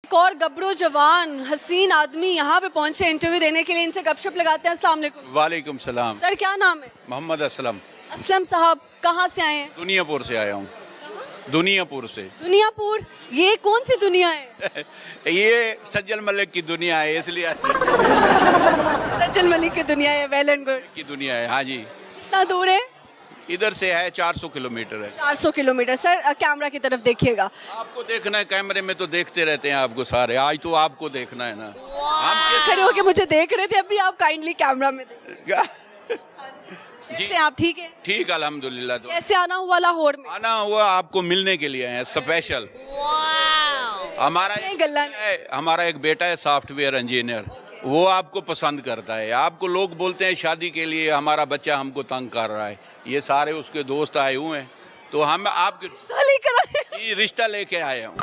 एक और गबरू जवान हसीन आदमी यहाँ पे पहुंचे इंटरव्यू देने के लिए, इनसे गपशप लगाते हैं। अस्सलाम वालेकुम। वालेकुम सलाम। सर क्या नाम है? मोहम्मद असलम। असलम साहब कहाँ से आए हैं? दुनियापुर से आया हूँ। दुनियापुर से। दुनियापुर, ये कौन सी दुनिया है? ये सज्जल मलिक की दुनिया है, इसलिए सज्जल मलिक की दुनिया है। Well and good. की दुनिया है। हाँ जी। कितना दूर है? इधर से है 400 किलोमीटर है। 400 किलोमीटर। सर कैमरा की तरफ देखिएगा। आपको देखना है, कैमरे में तो देखते रहते हैं आपको सारे, आज तो आपको देखना है ना। हम खड़े होके मुझे देख रहे थे, अभी आप काइंडली कैमरा में देखिए। जी कैसे आप ठीक है? ठीक अल्हम्दुलिल्लाह। तो कैसे आना हुआ लाहौर में? आना हुआ आपको मिलने के लिए है स्पेशल। हमारा एक बेटा है सॉफ्टवेयर इंजीनियर, वो आपको पसंद करता है। आपको लोग बोलते हैं शादी के लिए हमारा बच्चा हमको तंग कर रहा है, ये सारे उसके दोस्त आए हुए हैं, तो हम आपके रिश्ता लेके आए हूँ।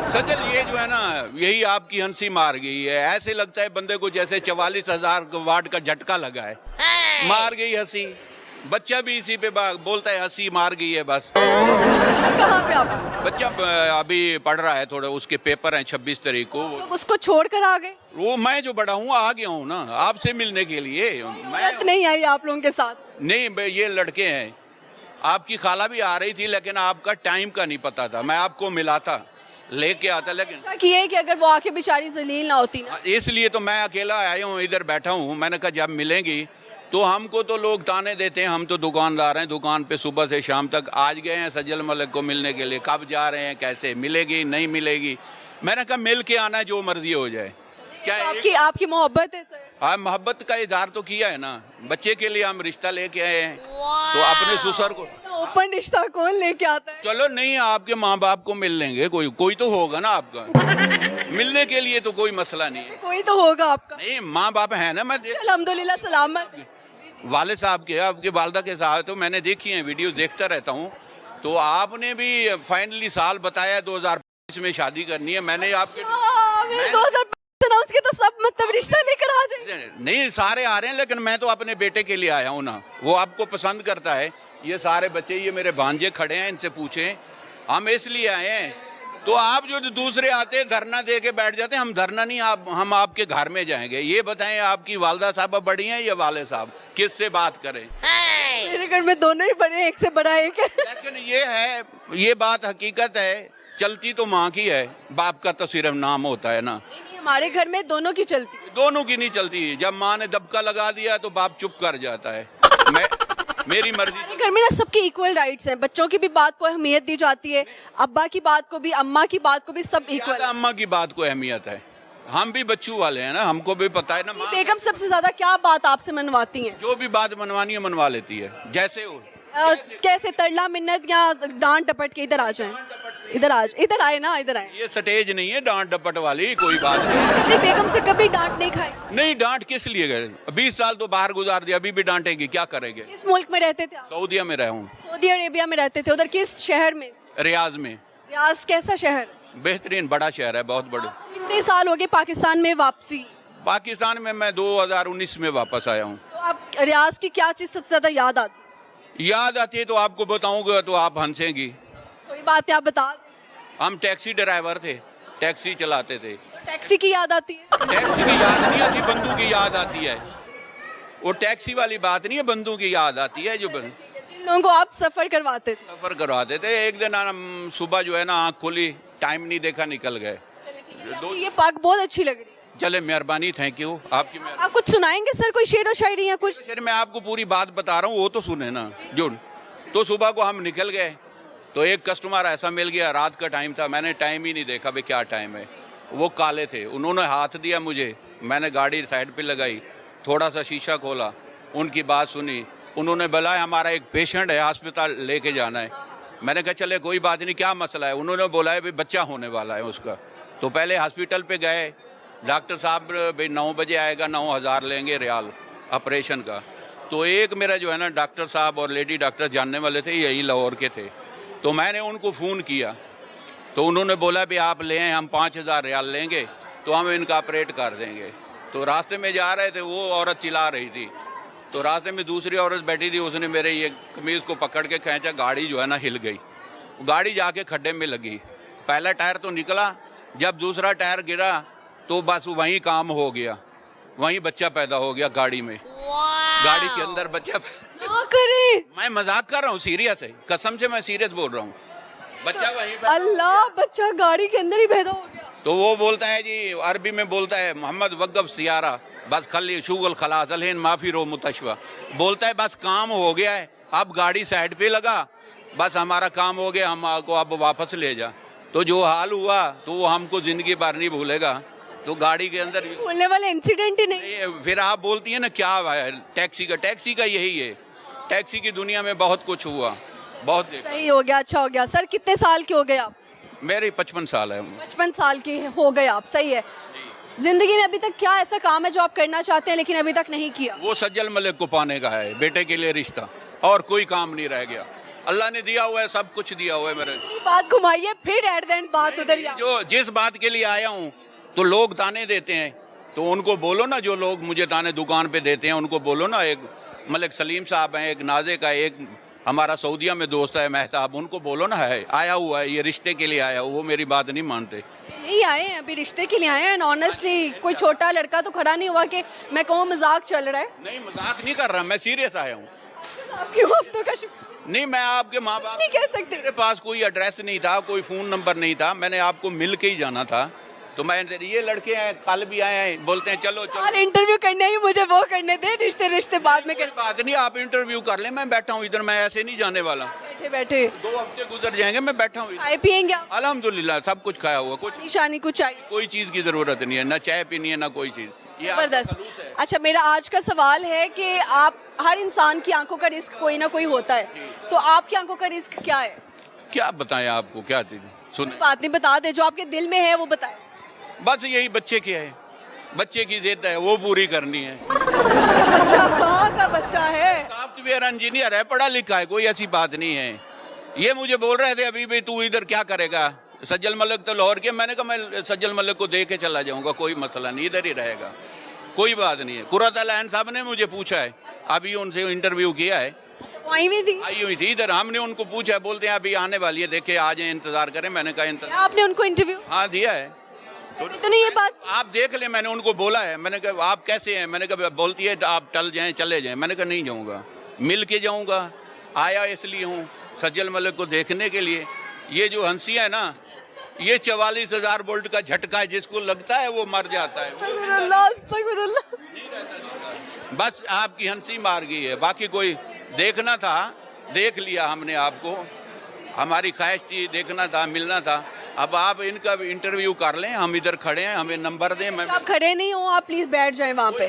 सजल ये जो है ना, यही आपकी हंसी मार गई है। ऐसे लगता है बंदे को जैसे 44,000 वाट का झटका लगा है। मार गई हंसी। बच्चा भी इसी पे बोलता है हंसी मार गई है बस। कहाँ पे आप? बच्चा अभी पढ़ रहा है, थोड़ा उसके पेपर हैं 26 तारीख को। लोग उसको छोड़ कर आ गए? वो मैं जो बड़ा हूँ आ गया हूँ ना आपसे मिलने के लिए। मैं नहीं आई आप लोगों के साथ? नहीं, ये लड़के हैं। आपकी खाला भी आ रही थी, लेकिन आपका टाइम का नहीं पता था। मैं आपको मिला था, लेके आता, लेकिन अच्छा किए कि अगर वो आके बेचारी जलील ना होती ना। इसलिए तो मैं अकेला आया हूँ, इधर बैठा हूँ। मैंने कहा जब मिलेंगी तो हमको तो लोग ताने देते हैं, हम तो दुकानदार हैं, दुकान पे सुबह से शाम तक। आज गए हैं सज्जल मलिक को मिलने के लिए, कब जा रहे हैं, कैसे मिलेगी नहीं मिलेगी। मैंने कहा मिल के आना, जो मर्जी हो जाए। तो आपकी मोहब्बत है सर? हाँ, मोहब्बत का इजहार तो किया है ना। बच्चे के लिए हम रिश्ता लेके आए हैं, तो अपने ससुर को ओपन रिश्ता कौन लेके आता है? चलो नहीं, आपके माँ बाप को मिल लेंगे, कोई तो होगा ना आपका। मिलने के लिए तो कोई मसला नहीं है। कोई तो होगा आपका। नहीं, माँ बाप है ना। मैं अल्हम्दुलिल्लाह सलामत। वाले साहब के, आपके वालदा के साथ तो मैंने देखी है, वीडियो देखता रहता हूँ। तो आपने भी फाइनली साल बताया 2025 में शादी करनी है। मैंने आपके 2025 अनाउंस किया तो सब मतलब रिश्ता लेकर आ जाए। नहीं, सारे आ रहे हैं, लेकिन मैं तो अपने बेटे के लिए आया हूँ ना। वो आपको पसंद करता है। ये सारे बच्चे, ये मेरे भांजे खड़े हैं, इनसे पूछें। हम इसलिए आए हैं। तो आप जो दूसरे आते हैं धरना दे के बैठ जाते हैं, हम धरना नहीं, हम आपके घर में जाएंगे। ये बताएं, आपकी वालदा साहब बड़ी हैं या वाले साहब, किससे बात करें? मेरे घर में दोनों ही बड़े हैं, एक से बड़ा एक है। लेकिन ये है, ये बात हकीकत है, चलती तो माँ की है, बाप का तो सिर्फ नाम होता है ना। हमारे घर में दोनों की चलती है। दोनों की नहीं चलती। जब माँ ने दबका लगा दिया तो बाप चुप कर जाता है। मेरी मर्जी। हमारे घर में ना सबकी इक्वल राइट्स हैं। बच्चों की भी बात को अहमियत दी जाती है, अब्बा की बात को भी, अम्मा की बात को भी, सब इक्वल। अम्मा की बात को अहमियत है। हम भी बच्चों वाले हैं ना, हमको भी पता है ना। बेगम सबसे ज्यादा क्या बात आपसे मनवाती हैं? जो भी बात मनवानी है मनवा लेती है, जैसे हो। कैसे तरला मिन्नत या डांट डपट के इधर आ जाएं? इधर आए ना, इधर आए। ये स्टेज नहीं है डांट डपट वाली, कोई बात नहीं। अपनी बेगम से कभी डांट नहीं खाई? नहीं, डांट किस लिए गए? 20 साल तो बाहर गुजार दिया, अभी भी डांटेंगे, क्या करेंगे? किस मुल्क में रहते थे आप? सऊदीया में रहा हूँ। सऊदी अरेबिया में रहते थे। उधर किस शहर में? रियाज में। रियाज कैसा शहर? बेहतरीन, बड़ा शहर है, बहुत बड़ा। कितने साल हो गए पाकिस्तान में वापसी? पाकिस्तान में मैं 2019 में वापस आया हूँ। तो आप रियाज की क्या चीज सबसे ज्यादा याद आती? याद आती है तो आपको बताऊंगा तो आप हंसेंगी। कोई बात है, आप बता दें। हम टैक्सी ड्राइवर थे, टैक्सी चलाते थे। टैक्सी की याद आती है? टैक्सी की याद नहीं आती, बंदूक की याद आती है। वो टैक्सी वाली बात नहीं है, बंदूक की याद आती है। जो जिन लोगों को आप सफर करवाते थे? सफर करवाते थे। एक दिन हम सुबह जो है ना, आँख खुली, टाइम नहीं देखा, निकल गए। ये पग बहुत अच्छी लग रही है। चले, मेहरबानी, थैंक यू आपकी। आप कुछ सुनाएंगे सर, कोई शेर और शायरी या कुछ? मैं आपको पूरी बात बता रहा हूँ, वो तो सुने ना। जो तो सुबह को हम निकल गए, तो एक कस्टमर ऐसा मिल गया, रात का टाइम था, मैंने टाइम ही नहीं देखा भाई क्या टाइम है। वो काले थे, उन्होंने हाथ दिया मुझे, मैंने गाड़ी साइड पे लगाई, थोड़ा सा शीशा खोला, उनकी बात सुनी। उन्होंने बुलाया, हमारा एक पेशेंट है, अस्पताल लेके जाना है। मैंने कहा चले कोई बात नहीं, क्या मसला है? उन्होंने बोला भाई बच्चा होने वाला है उसका। तो पहले हॉस्पिटल पे गए, डॉक्टर साहब भाई 9 बजे आएगा, 9,000 लेंगे रियाल ऑपरेशन का। तो एक मेरा जो है ना डॉक्टर साहब और लेडी डॉक्टर जानने वाले थे, यही लाहौर के थे। तो मैंने उनको फ़ोन किया, तो उन्होंने बोला भी आप ले आए, हम 5,000 रियाल लेंगे तो हम इनका ऑपरेट कर देंगे। तो रास्ते में जा रहे थे, वो औरत चिल्ला रही थी, तो रास्ते में दूसरी औरत बैठी थी, उसने मेरे ये कमीज़ को पकड़ के खींचा, गाड़ी जो है ना हिल गई। गाड़ी जाके खड्डे में लगी, पहला टायर तो निकला, जब दूसरा टायर गिरा तो बस वहीं काम हो गया, वहीं बच्चा पैदा हो गया गाड़ी में, गाड़ी के अंदर बच्चा। ना करे। मैं मजाक कर रहा हूँ, सीरियस है, कसम से मैं सीरियस बोल रहा हूँ। बच्चा वहीं पे, अल्लाह, बच्चा गाड़ी के अंदर ही पैदा हो गया। तो वो बोलता है जी, अरबी में बोलता है मोहम्मद वक़्फ़ सियारा बस खली शुगल खलास अलहन माफी रो मुतशवा, बोलता है बस काम हो गया है, अब गाड़ी साइड पे लगा, बस हमारा काम हो गया, हम आपको अब वापस ले जा। तो जो हाल हुआ तो वो हमको जिंदगी भर नहीं भूलेगा। तो गाड़ी के अंदर भूलने वाला इंसिडेंट ही नहीं। फिर आप बोलती है ना क्या है टैक्सी का यही है, टैक्सी की दुनिया में बहुत कुछ हुआ, बहुत। सही हो गया, अच्छा हो गया। सर कितने साल के हो गए आप? मेरे 55 साल है। 55 साल के हो गए आप, सही है। जिंदगी में अभी तक क्या ऐसा काम है जो आप करना चाहते हैं लेकिन अभी तक नहीं किया? वो सज्जल मलिक को पाने का है, बेटे के लिए रिश्ता, और कोई काम नहीं रह गया। अल्लाह ने दिया हुआ है, सब कुछ दिया हुआ है मेरे। बात घुमाइए फिर एट द एंड बात उधर ही। जो जिस बात के लिए आया हूँ, तो लोग ताने देते हैं, तो उनको बोलो ना, जो लोग मुझे ताने दुकान पे देते हैं उनको बोलो ना, एक मलिक सलीम साहब हैं, एक नाजे का, एक हमारा सऊदिया में दोस्त है महताब, उनको बोलो ना है आया हुआ है, ये रिश्ते के लिए आया, वो मेरी बात नहीं मानते। नहीं आए हैं, अभी रिश्ते के लिए आए हैं। ऑनेस्टली कोई छोटा लड़का तो खड़ा नहीं हुआ कि मैं कहूँ मजाक चल रहा है। नहीं, मजाक नहीं कर रहा, मैं सीरियस आया हूँ। आपकी हफ्तों का शुक्र। नहीं, मैं आपके माँ बाप नहीं कह सकते। मेरे पास कोई एड्रेस नहीं था, कोई फ़ोन नंबर नहीं था, मैंने आपको मिल के ही जाना था। तो मैं, ये लड़के हैं कल भी आए हैं, बोलते हैं चलो चलो। कल इंटरव्यू करने ही मुझे वो करने दे, रिश्ते बाद में कर। बात नहीं, आप इंटरव्यू कर लें, मैं बैठा हूँ इधर, मैं ऐसे नहीं जाने वाला। बैठे बैठे 2 हफ्ते गुजर जाएंगे, मैं बैठा हूँ। चाय पियेंगे आप? अल्हम्दुलिल्लाह सब कुछ खाया हुआ, कुछ निशानी कुछ चाहिए? कोई चीज़ की ज़रूरत नहीं है, ना चाय पीनी है ना कोई चीज़। ये आपका जबरदस्त। खलूस है। अच्छा, मेरा आज का सवाल है कि आप, हर इंसान की आंखों का रिस्क कोई ना कोई होता है, तो आपकी आंखों का रिस्क क्या है? क्या बताएं आपको, क्या चीज़ सुन। बात नहीं, बता दे, जो आपके दिल में है वो बताए। बस यही बच्चे की है, बच्चे की जिद है, वो पूरी करनी है। बच्चा कहाँ का बच्चा है? सॉफ्टवेयर इंजीनियर है, पढ़ा लिखा है, कोई ऐसी बात नहीं है। ये मुझे बोल रहे थे अभी भी, तू इधर क्या करेगा, सज्जल मलिक तो लाहौर के। मैंने कहा मैं सज्जल मलिक को दे के चला जाऊंगा, कोई मसला नहीं, इधर ही रहेगा, कोई बात नहीं है। कुर्रत अलैन साहब ने मुझे पूछा है, अभी उनसे इंटरव्यू किया है, वहीं भी थी? आई हुई थी इधर, हमने उनको पूछा, बोलते हैं अभी आने वाली है, देखे आ जाए, इंतजार करें। मैंने कहा इंतजार। आपने उनको इंटरव्यू? हाँ दिया है। तो नहीं, ये बात आप देख ले, मैंने उनको बोला है, मैंने कहा आप कैसे हैं, मैंने कहा बोलती है आप टल जाएं चले जाएं, मैंने कहा नहीं जाऊंगा, मिल के जाऊंगा, आया इसलिए हूँ सज्जल मलिक को देखने के लिए। ये जो हंसी है ना, ये 44,000 वोल्ट का झटका है, जिसको लगता है वो मर जाता है, बस आपकी हंसी मार गई है। बाकी कोई देखना था, देख लिया हमने आपको, हमारी ख्वाहिश थी, देखना था, मिलना था। अब आप इनका इंटरव्यू कर लें, हम इधर खड़े हैं, हमें नंबर दें। आप खड़े नहीं हो, आप प्लीज बैठ जाएं वहाँ पे।